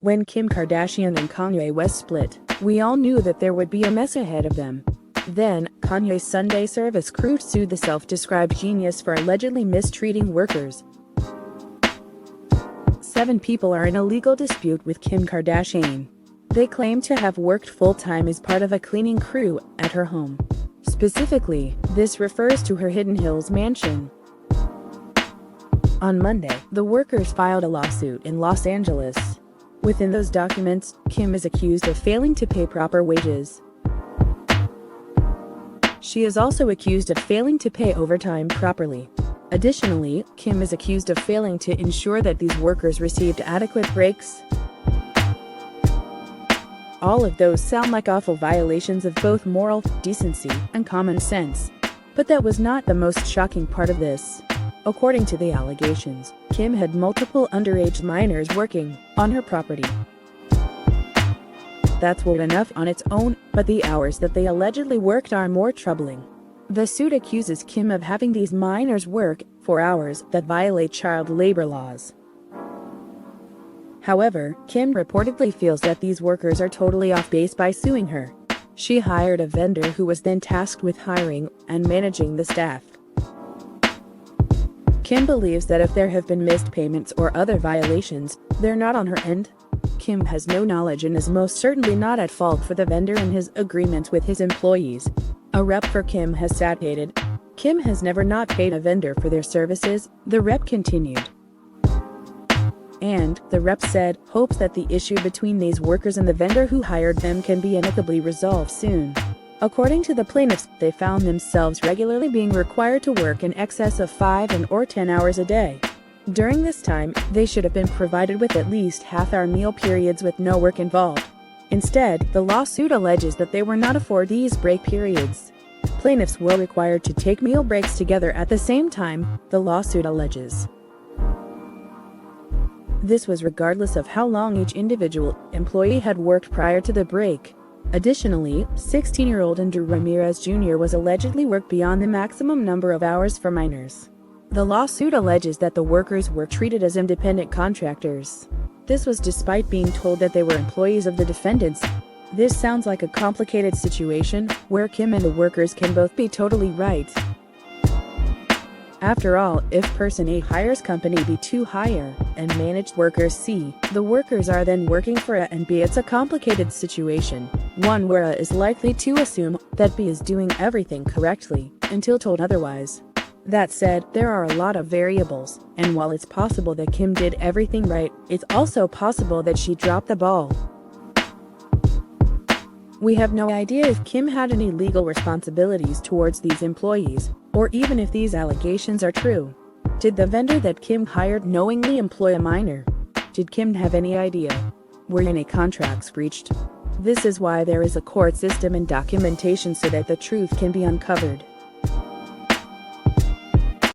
When Kim Kardashian and Kanye West split, we all knew that there would be a mess ahead of them. Then, Kanye's Sunday service crew sued the self-described genius for allegedly mistreating workers. 7 people are in a legal dispute with Kim Kardashian. They claim to have worked full-time as part of a cleaning crew at her home. Specifically, this refers to her Hidden Hills mansion. On Monday, the workers filed a lawsuit in Los Angeles. Within those documents, Kim is accused of failing to pay proper wages. She is also accused of failing to pay overtime properly. Additionally, Kim is accused of failing to ensure that these workers received adequate breaks. All of those sound like awful violations of both moral decency and common sense. But that was not the most shocking part of this. According to the allegations, Kim had multiple underage minors working on her property. That's weird enough on its own, but the hours that they allegedly worked are more troubling. The suit accuses Kim of having these minors work for hours that violate child labor laws. However, Kim reportedly feels that these workers are totally off base by suing her. She hired a vendor who was then tasked with hiring and managing the staff. Kim believes that if there have been missed payments or other violations, they're not on her end. Kim has no knowledge and is most certainly not at fault for the vendor and his agreements with his employees. A rep for Kim has stated, "Kim has never not paid a vendor for their services," the rep continued. And, the rep said, hopes that the issue between these workers and the vendor who hired them can be amicably resolved soon. According to the plaintiffs, they found themselves regularly being required to work in excess of 5 or 10 hours a day. During this time, they should have been provided with at least half-hour meal periods with no work involved. Instead, the lawsuit alleges that they were not afforded these break periods. Plaintiffs were required to take meal breaks together at the same time, the lawsuit alleges. This was regardless of how long each individual employee had worked prior to the break. Additionally, 16-year-old Andrew Ramirez Jr. was allegedly worked beyond the maximum number of hours for minors. The lawsuit alleges that the workers were treated as independent contractors. This was despite being told that they were employees of the defendants. This sounds like a complicated situation, where Kim and the workers can both be totally right. After all, if person A hires company B to hire and manage workers C, the workers are then working for A and B. It's a complicated situation, one where A is likely to assume that B is doing everything correctly, until told otherwise. That said, there are a lot of variables, and while it's possible that Kim did everything right, it's also possible that she dropped the ball. We have no idea if Kim had any legal responsibilities towards these employees, or even if these allegations are true. Did the vendor that Kim hired knowingly employ a minor? Did Kim have any idea? Were any contracts breached? This is why there is a court system and documentation so that the truth can be uncovered.